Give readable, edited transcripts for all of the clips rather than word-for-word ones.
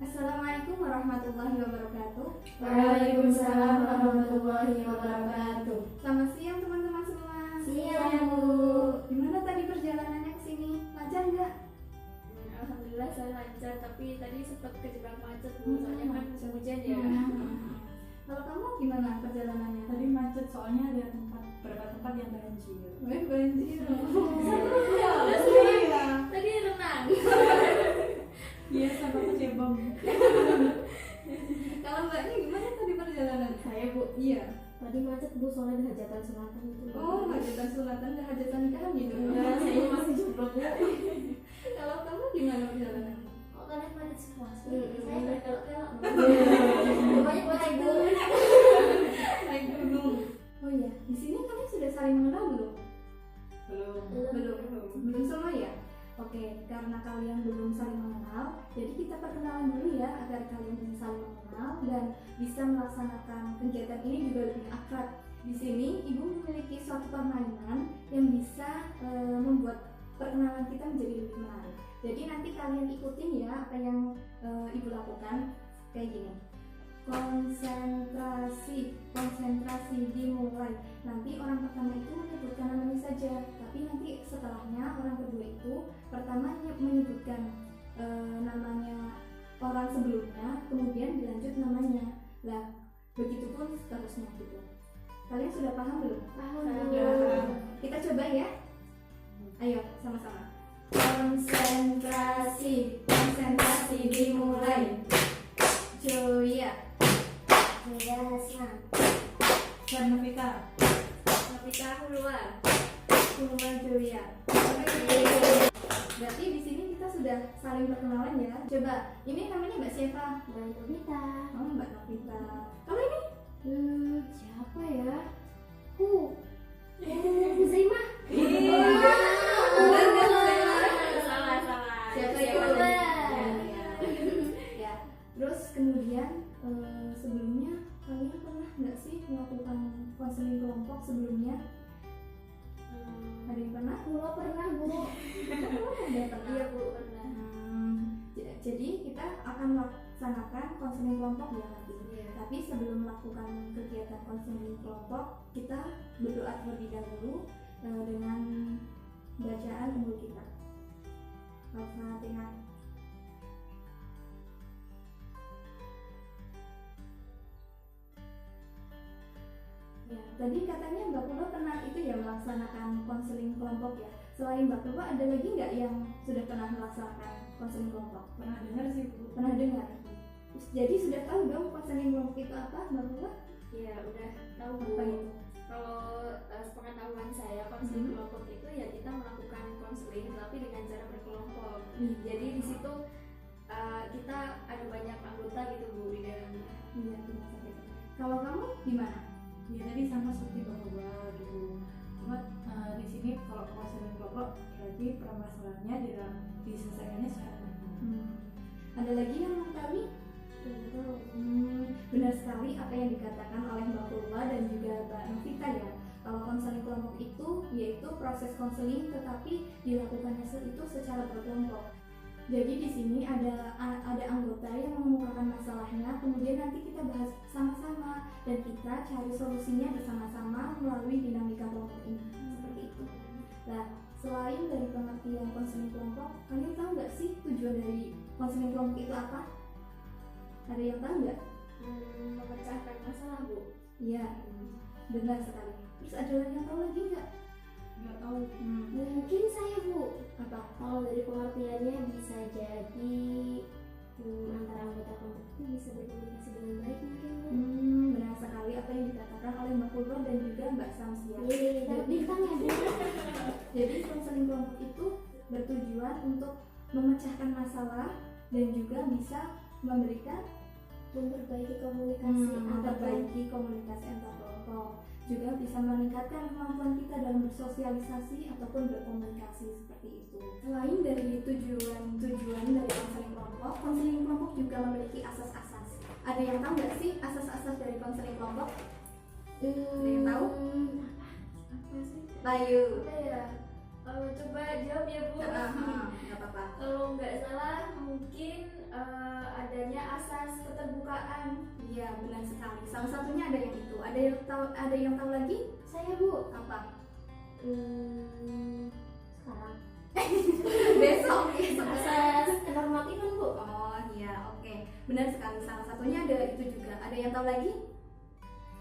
Assalamualaikum warahmatullahi wabarakatuh. Waalaikumsalam warahmatullahi wabarakatuh. Selamat siang teman-teman semua. Siang, Bu. Gimana tadi perjalanannya ke sini? Lancar nggak? Alhamdulillah saya lancar, tapi tadi sempat kejebak macet, Bu. Soalnya kan musim hujan ya. Kalau kamu gimana perjalanannya? Tadi macet soalnya ada beberapa tempat yang banjir. Banjir. Terus Iya. tadi renang. Iya sama kecebong. Kalau mbaknya gimana tadi perjalanan? Saya, Bu. Iya. Tadi macet, Bu, soalnya ada hajatan sunatan itu. Oh, hajatan sunatan dan hajatan nikahan gitu. Enggak, saya masih jomblo, Bu. Kalau kamu gimana perjalanan? Oh, kalian macet semua sih. Mm-mm. Saya berkelok-kelok. Banyak buat ibu. Naik gunung. Oh iya, di sini kalian sudah saling mengenal belum? Belum. Belum semua ya? Oke, karena kalian belum saling mengenal, jadi kita perkenalan dulu ya agar kalian bisa saling mengenal dan bisa melaksanakan kegiatan ini juga lebih akrab. Di sini ibu memiliki suatu permainan yang bisa membuat perkenalan kita menjadi lebih menarik. Jadi nanti kalian ikutin ya apa yang ibu lakukan kayak gini. Konsentrasi dimulai. Nanti orang pertama itu menyebutkan namanya saja, tapi nanti setelahnya orang kedua itu pertama menyebutkan namanya orang sebelumnya, kemudian dilanjut namanya. Lah, begitupun seterusnya gitu. Kalian sudah paham belum? Paham, Paham. Kita coba ya. Ayo, sama-sama. Konsentrasi dimulai. Joya, Hasan. Novita. Novita keluar. Joya. Berarti di sini kita sudah saling perkenalan ya. Coba, ini namanya Mbak siapa? Dan Novita. Oh, Mbak Novita. Kalau ini? Siapa ya? Zaimah. Benar nggak, Zainal? Salah. Siapa Siapa itu? tadi? Ya. Terus kemudian sebelumnya kalian pernah nggak sih melakukan konseling kelompok sebelumnya? Ada yang pernah? Pulau pernah, Bu. Ada pernah. Iya, Bu, pernah. Jadi kita akan melaksanakan konseling kelompok ya nanti. Iya. Tapi sebelum melakukan kegiatan konseling kelompok, kita berdoa terlebih dahulu dengan bacaan unggul kita. Al-Fatihah. Ya, tadi katanya Mbak Purwa pernah itu ya melaksanakan konseling kelompok ya. Selain Mbak Purwa ada lagi nggak yang sudah pernah melaksanakan konseling kelompok? Pernah dengar sih, Bu. Pernah dengar? Jadi sudah tahu dong konseling kelompok itu apa, Mbak Purwa? Iya, udah tahu, Bu. Apa itu? Kalau sepengetahuan saya, konseling kelompok itu ya kita melakukan konseling tapi dengan cara berkelompok. Jadi di situ kita ada banyak anggota gitu, Bu, di dalamnya. Iya, benar sekali. Kalau kamu gimana? Ya tadi sama seperti bahwa gitu. Cuma di sini kalau konseling kelompok berarti permasalahannya diselesaikannya secara berkelompok. Ada lagi yang mengetahui? Benar sekali apa yang dikatakan oleh Mbak Purwa dan juga Mbak Novita ya. Kalau konseling kelompok itu yaitu proses konseling tetapi dilakukannya itu secara berkelompok. Jadi di sini ada anggota yang mengemukakan masalahnya, kemudian nanti kita bahas sama-sama dan kita cari solusinya bersama-sama melalui dinamika kelompok ini. Seperti itu. Nah, selain dari pengertian konseling kelompok, kalian tahu nggak sih tujuan dari konseling kelompok itu apa? Ada yang tahu nggak? Memecahkan masalah, Bu. Iya, benar sekali. Terus ada yang tahu lagi nggak? Nggak tahu. Mungkin saya, Bu. Apa? Kalau dari pengertiannya bisa jadi antara anggota kelompok itu bisa berkomunikasi dengan baik mungkin, Bu. Benar sekali apa yang dikatakan oleh Mbak Purwa dan juga Mbak Samsia. Dapat bintang ya, Bu. Jadi konseling kelompok itu bertujuan untuk memecahkan masalah dan juga bisa memberikan Memperbaiki komunikasi memperbaiki komunikasi antar kelompok, juga bisa meningkatkan kemampuan kita dalam bersosialisasi ataupun berkomunikasi seperti itu. Selain dari tujuan dari konseling kelompok juga memiliki asas-asas. Ada yang tahu nggak sih asas-asas dari konseling kelompok? Ada yang tahu? Apa sih? Layu. Apa ya? Coba jawab ya, Bu. Nggak apa-apa. Kalau nggak salah mungkin adanya asas keterbukaan. Iya, benar sekali. Salah satunya ada yang itu. Ada yang tahu lagi? Saya Bu. Apa? Sekarang Besok. asas kenormatifan Bu. Oh iya, oke. Benar sekali. Salah satunya ada itu juga. Ada yang tahu lagi?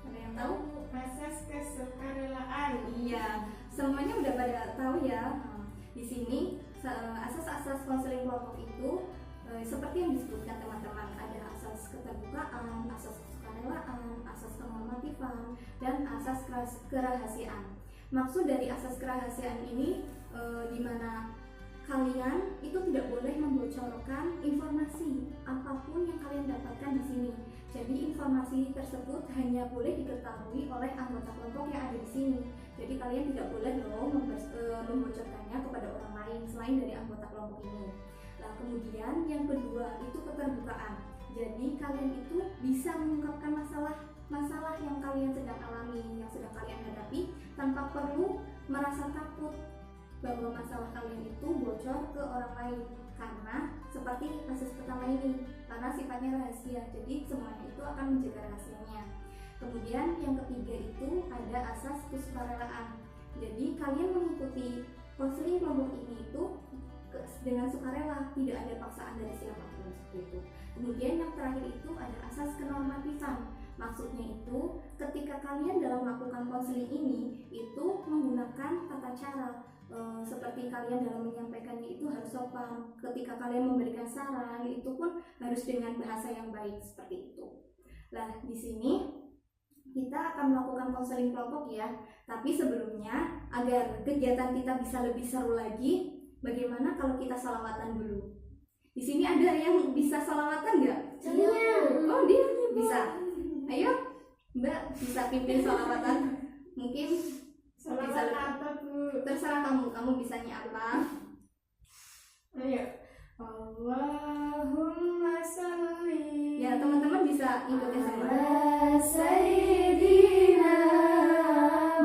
Ada yang tahu? Asas kesukarelaan. Iya, semuanya udah pada tahu ya. Di sini asas-asas konseling kelompok itu seperti yang disebutkan teman-teman, ada asas keterbukaan, asas kesukarelaan, asas kenormatifan, dan asas kerahasiaan. Maksud dari asas kerahasiaan ini di mana kalian itu tidak boleh membocorkan informasi apapun yang kalian dapatkan di sini. Jadi informasi tersebut hanya boleh diketahui oleh anggota kelompok yang ada di sini. Jadi kalian tidak boleh loh membocorkannya kepada orang lain selain dari anggota kelompok ini. Nah, kemudian yang kedua itu keterbukaan. Jadi kalian itu bisa mengungkapkan masalah yang kalian sedang alami, yang sedang kalian hadapi tanpa perlu merasa takut bahwa masalah kalian itu bocor ke orang lain, karena seperti kasus pertama ini, karena sifatnya rahasia, jadi semuanya itu akan menjaga rahasianya. Kemudian yang ketiga itu ada asas kesukarelaan. Jadi kalian mengikuti konseling kelompok ini itu dengan sukarela, tidak ada paksaan dari siapapun seperti itu. Kemudian yang terakhir itu ada asas kenormatifan. Maksudnya itu ketika kalian dalam melakukan konseling ini itu menggunakan tata cara seperti kalian dalam menyampaikannya itu harus sopan. Ketika kalian memberikan saran itu pun harus dengan bahasa yang baik seperti itu. Nah, di sini kita akan melakukan konseling kelompok ya. Tapi sebelumnya agar kegiatan kita bisa lebih seru lagi, bagaimana kalau kita salawatan dulu? Di sini ada yang bisa salawatan nggak? Saya. Oh, dia bisa. Ayo, Mbak bisa pimpin salawatan. Mungkin Salawat apa Bu? terserah kamu bisanya apa. Ayo. Allahumma sholli. Ya, teman-teman bisa ikutin semua. Ala Sayyidina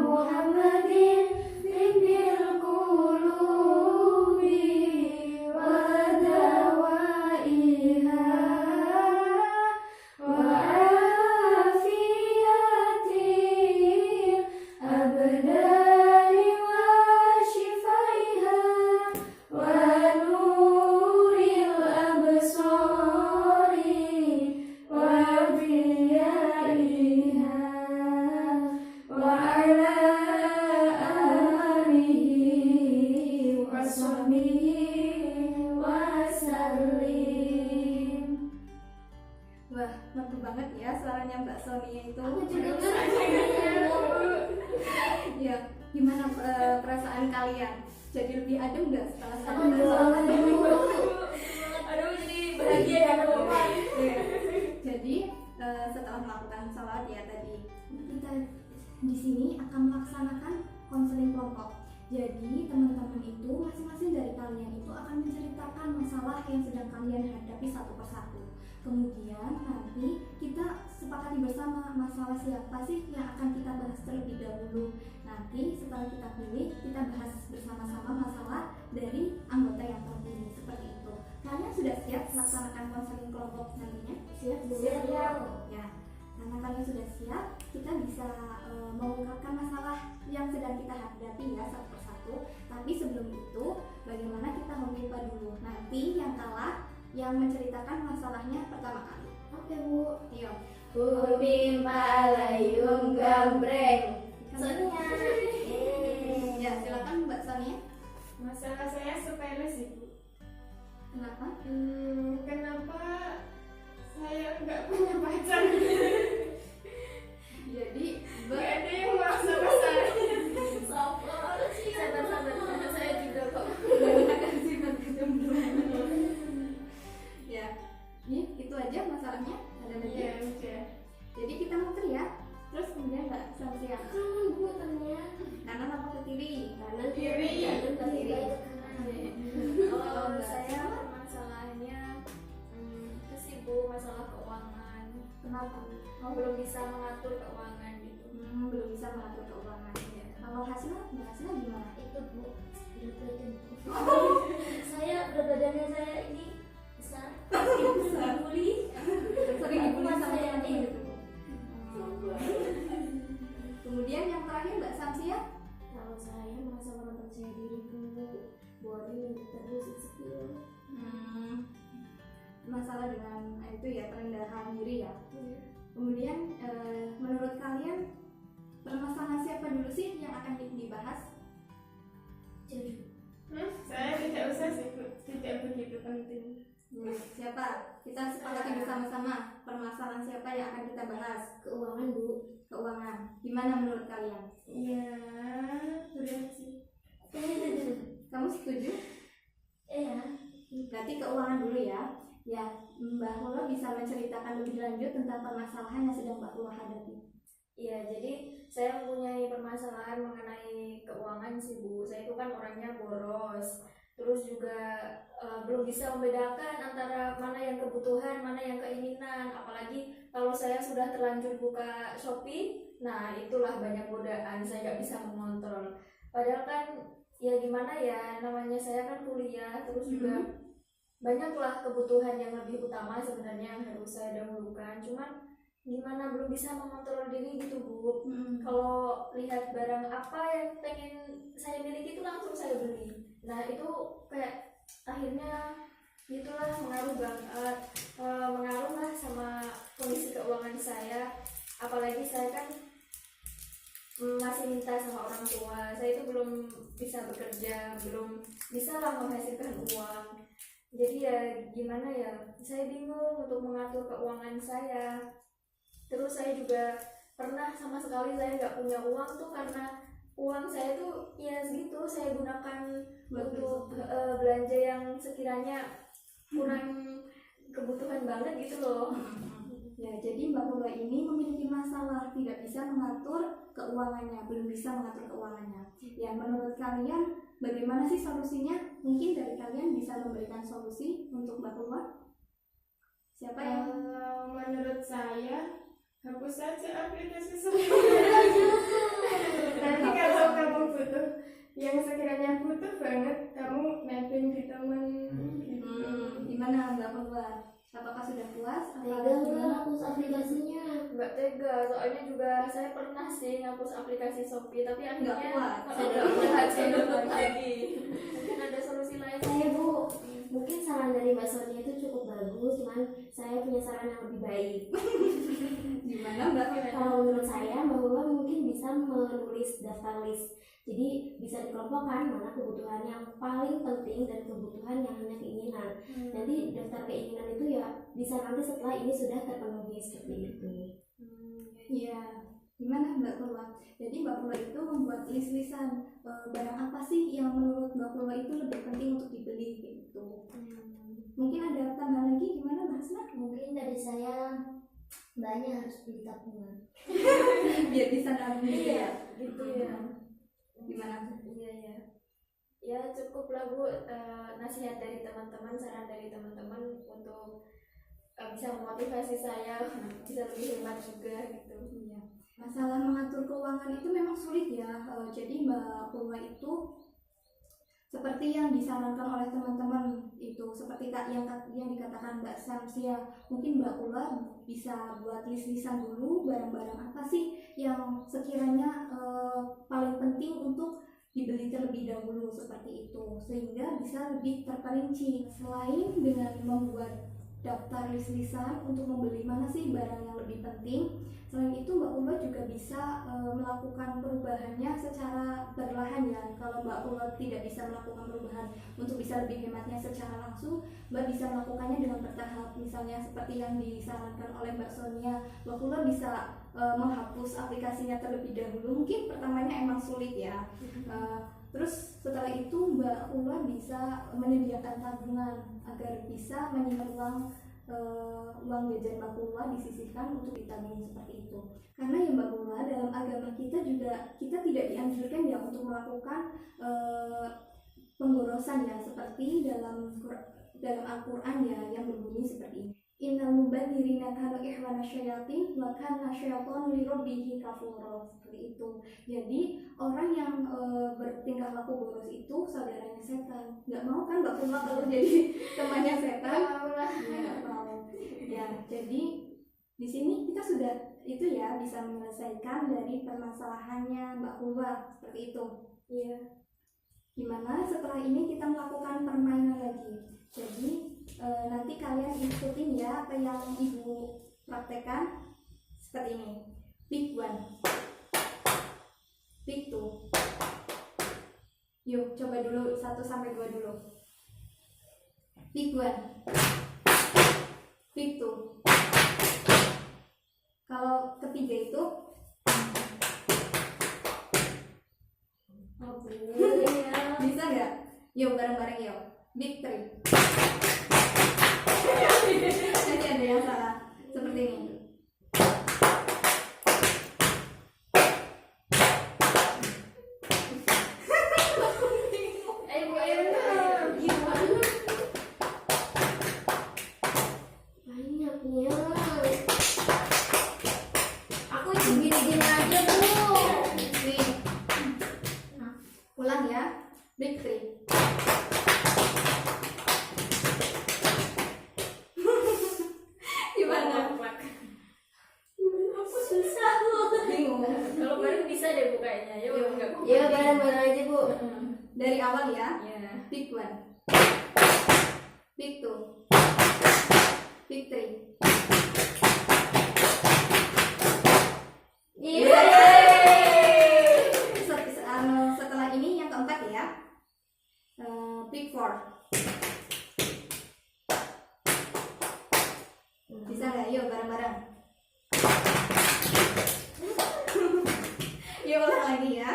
Muhammadin tibbil qulubi wa dawaiha wa afiyatil abdani wa shifaiha wa nuril absari wa diyaiha wa ala alihi wa sahbihi wa sallim. Wah, merdu banget ya suaranya Mbak Sonia itu. Aku juga Ya, gimana perasaan kalian? Jadi lebih adem nggak setelah Aduh. salawatan? Aduh, jadi bahagia dan roman. Iya. Jadi setelah melakukan salawat ya tadi, kita di sini akan melaksanakan konseling kelompok. Jadi teman-teman itu masing-masing dari kalian itu akan menceritakan masalah yang sedang kalian hadapi satu persatu. Kemudian nanti kita sepakati bersama masalah siapa sih yang akan kita bahas terlebih dahulu. Nanti setelah kita pilih, kita bahas bersama-sama masalah dari anggota yang terpilih seperti itu. Kalian sudah siap melaksanakan konseling kelompok nantinya? Siap. Ya, karena kalian sudah siap, kita bisa mengungkapkan masalah yang sedang kita hadapi ya satu persatu. Tapi sebelum itu, bagaimana kita memilih dulu? Nanti yang kalah yang menceritakan masalahnya pertama kali. Oke Bu. Ayo. Upin palayung gambreng. Sonia. Ya, silakan Mbak Sonia. Masalah saya sepele sih Bu. Kenapa? Kenapa saya nggak punya pacar? Jadi, Nggak ada yang mau sama saya. Sabar, saya juga kok. Ya, itu aja masalahnya. Ada lagi. Iya, udah. Jadi kita muter ya. Terus kemudian Mbak Samsia. Kanan Bu ternyata. Kanan apa ke kiri? Kanan Kiri. Kanan ke kiri. Kalau saya masalahnya itu sih Bu, masalah keuangan. Kenapa? Belum bisa mengatur keuangan gitu. Belum bisa mengatur keuangan. Ya. Kalau hasilnya gimana? Itu Bu. Berat badan. Saya berat badannya saya ini besar. Besar. Bully. masalah dengan itu ya, perendahan diri ya. Kemudian menurut kalian permasalahan siapa dulu sih yang akan dibahas? Saya tidak usah sih, tidak begitu penting. Siapa? Kita sepakati bersama-sama permasalahan siapa yang akan kita bahas. Keuangan, Bu. Keuangan. Gimana menurut kalian? Iya, berat sih. Kamu setuju? Iya. Berarti keuangan dulu ya. Ya, Mbak Hula bisa menceritakan lebih lanjut tentang permasalahan yang sedang Mbak Hula hadapi. Iya, jadi saya mempunyai permasalahan mengenai keuangan sih Bu. Saya itu kan orangnya boros, terus juga belum bisa membedakan antara mana yang kebutuhan, mana yang keinginan. Apalagi kalau saya sudah terlanjur buka Shopee, nah itulah banyak godaan, saya nggak bisa mengontrol. Padahal kan ya gimana ya, namanya saya kan kuliah, terus juga banyaklah kebutuhan yang lebih utama sebenarnya yang harus saya dahulukan. Cuman gimana, belum bisa mengontrol diri gitu Bu. Kalau lihat barang apa yang pengen saya miliki itu langsung saya beli. Nah itu kayak akhirnya gitulah mengaruh banget, mengaruh lah sama kondisi keuangan saya. Apalagi saya kan masih minta sama orang tua, saya itu belum bisa bekerja, belum bisa lah menghasilkan uang. Jadi ya gimana ya, saya bingung untuk mengatur keuangan saya. Terus saya juga pernah sama sekali saya nggak punya uang tuh karena uang saya tuh ya segitu saya gunakan untuk belanja yang sekiranya kurang kebutuhan banget gitu loh. Ya, jadi Mbak Hula ini memiliki masalah tidak bisa mengatur keuangannya, belum bisa mengatur keuangannya. Ya, menurut kalian bagaimana sih solusinya? Mungkin dari kalian bisa memberikan solusi untuk Mbak Hula. Siapa yang Menurut saya hapus saja aplikasi Shopee. Nanti kalau kamu butuh yang sekiranya butuh banget, kamu nebeng di teman gitu. Gimana Mbak Hula? Apakah sudah puas? Tega nggak hapus aplikasinya? Nggak tega, soalnya juga saya pernah sih ngapus aplikasi Shopee, tapi akhirnya Nggak kuat. saya download lagi. Mungkin ada solusi lain. Saya Bu, mungkin saran dari Mbak Sonia itu cukup bagus, cuman saya punya saran yang lebih baik. Gimana Mbak Hula? Kalau menurut saya, Mbak Hula mungkin bisa menulis daftar list. Jadi bisa dikelompokkan mana kebutuhan yang paling penting dan kebutuhan yang hanya keinginan. Nanti daftar keinginan itu ya bisa nanti setelah ini sudah terpenuhi seperti itu. Iya. Gimana Mbak Hula? Jadi Mbak Hula itu membuat list-listan barang apa sih yang menurut Mbak Hula itu lebih penting untuk dibeli gitu. Mungkin ada tambahan lagi, gimana Mbak Hasna? Mungkin dari saya banyak harus beli tabungan. Biar bisa nabung gitu ya. Gitu ya. Gimana? Iya ya. Ya cukup lah Bu, nasihat dari teman-teman, saran dari teman-teman untuk bisa memotivasi saya bisa lebih hemat juga gitu. Iya. Masalah mengatur keuangan itu memang sulit ya. Jadi Mbak Hula itu seperti yang disarankan oleh teman-teman itu, seperti yang dikatakan Mbak Samsia, mungkin Mbak Hula bisa buat list-listan dulu barang-barang apa sih yang sekiranya paling penting untuk dibeli terlebih dahulu seperti itu, sehingga bisa lebih terperinci. Selain dengan membuat daftar list-listan untuk membeli mana sih barang yang lebih penting, selain itu Mbak Hula juga bisa melakukan perubahannya secara perlahan ya. Kalau Mbak Hula tidak bisa melakukan perubahan untuk bisa lebih hematnya secara langsung, Mbak bisa melakukannya dengan bertahap. Misalnya seperti yang disarankan oleh Mbak Sonia, Mbak Hula bisa menghapus aplikasinya terlebih dahulu. Mungkin pertamanya emang sulit ya. Terus setelah itu Mbak Hula bisa menyediakan tabungan agar bisa menyimpan uang jajan Mbak Hula disisihkan untuk ditabung seperti itu. Karena ya Mbak Hula, dalam agama kita juga kita tidak dianjurkan ya untuk melakukan penggorosan ya, seperti dalam Al-Qur'an ya yang berbunyi seperti ini. Innal mubadzirina kanu ikhwana syayatin wa kana syaitanu li rabbihi kafura, seperti itu. Jadi orang yang bertingkah laku boros itu saudaranya setan. Nggak mau kan Mbak Hula kalau jadi temannya setan? Nggak mau. Ya, jadi di sini kita sudah itu ya bisa menyelesaikan dari permasalahannya Mbak Hula seperti itu. Iya. Gimana setelah ini kita melakukan permainan lagi. Jadi nanti kalian ikut ikutin ya apa yang ibu praktekkan seperti ini. Pick 1, pick 2. Yuk coba dulu 1 sampai 2 dulu. Pick 1, pick 2. Kalau ketiga itu bisa nggak? Yuk bareng-bareng yuk. Big 3. Nanti ada yang salah seperti ini. Banyaknya. Aku ikut gini-gini aja bu. Nih. Ulang ya. Big 3. Gimana? Susah bu. Bingung. Kalau baru bisa deh bu kayaknya. Ya udah nggak Ya bareng-bareng aja bu. Dari awal ya. Ya. Pick 1, pick 2, pick 3. Setelah ini yang keempat ya. Pick 4. Bisa nggak? Yuk bareng-bareng. Yuk ulang lagi ya.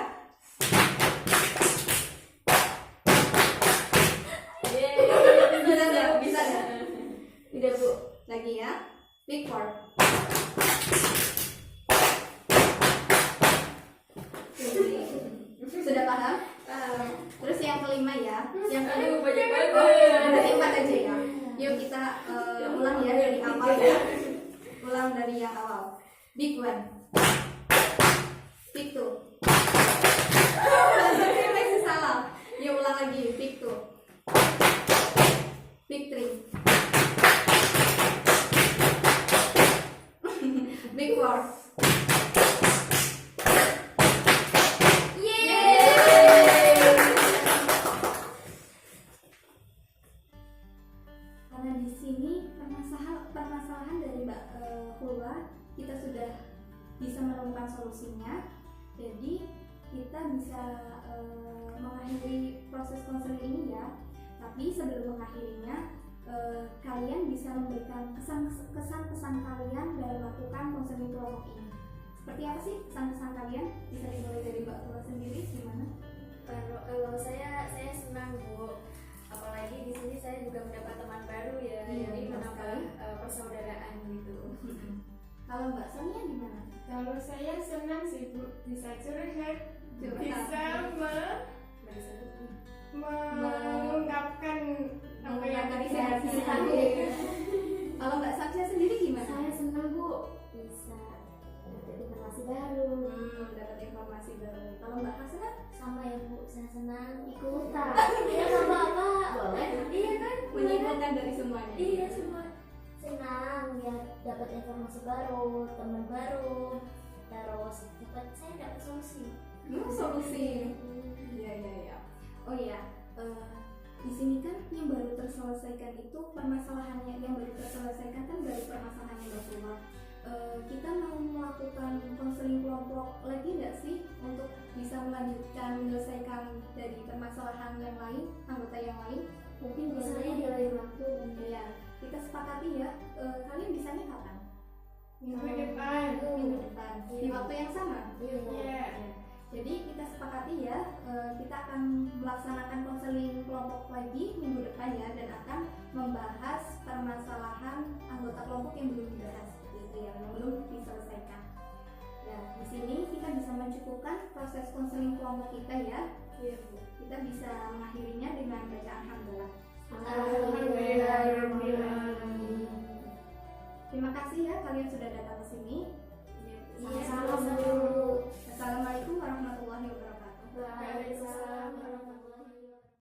Bisa nggak? Bisa nggak? Udah bu. Lagi ya. Pick 4. Sudah paham? Terus yang kelima ya. Yang kelima Banyak banget. dari 4 aja ya. Yuk kita ulang ya dari awal ya. Ulang dari yang awal. Big 1, big 2. Masih salah. Yuk ulang lagi. Big 2, big 3, big 4. Karena di sini permasalahan dari Mbak Hulwa kita sudah bisa menemukan solusinya, jadi kita bisa mengakhiri proses konseling ini ya. Tapi sebelum mengakhirinya, kalian bisa memberikan kesan-pesan kalian dalam melakukan konseling kelompok ini. Seperti apa sih kesan-pesan kalian? Bisa dimulai dari Mbak Hulwa sendiri, gimana? Kalau saya senang bu, apalagi di sini saya juga mendapat teman baru ya, Iya, jadi benar menambah sekali. persaudaraan gitu. Kalau Mbak Sonia gimana? Kalau saya senang sih bu, bisa curhat, Curhat. bisa Nggak bisa gitu. mengungkapkan apa yang Mengungkapkan isi isi hati. hati. Kalau Mbak Satya sendiri gimana? Saya senang bu. Bisa dapat informasi baru. Dapat informasi baru. Kalau Mbak Hasna? Sama ya bu. Saya senang ikutan. Ya nggak apa-apa. Boleh. Iya kan? Menyimpulkan dari semuanya. Iya semua. Senang ya dapat informasi baru, teman baru, terus saya dapat solusi. Solusi. Iya iya iya. Oh iya, di sini kan yang baru terselesaikan itu permasalahannya, yang baru terselesaikan kan dari permasalahannya Mbak Fulwa. Kita mau melakukan konseling kelompok lagi nggak sih untuk bisa melanjutkan menyelesaikan dari permasalahan yang lain, anggota yang lain? Mungkin biasanya di lain waktu. Ya, kita sepakati ya. Kalian bisanya kapan? Minggu depan. Minggu depan. Di waktu yang sama. Iya. Jadi kita sepakati ya, kita akan melaksanakan konseling kelompok lagi minggu depan ya, dan akan membahas permasalahan anggota kelompok yang belum dibahas, gitu ya, yang belum diselesaikan. Ya, di sini kita bisa mencukupkan proses konseling kelompok kita ya. Iya bu. Kita bisa mengakhirinya dengan bacaan alhamdulillah. Alhamdulillahirobbilalamin. Terima kasih ya kalian sudah datang ke sini. Sama-sama bu. Assalamualaikum warahmatullahi wabarakatuh. Waalaikumsalam warahmatullahi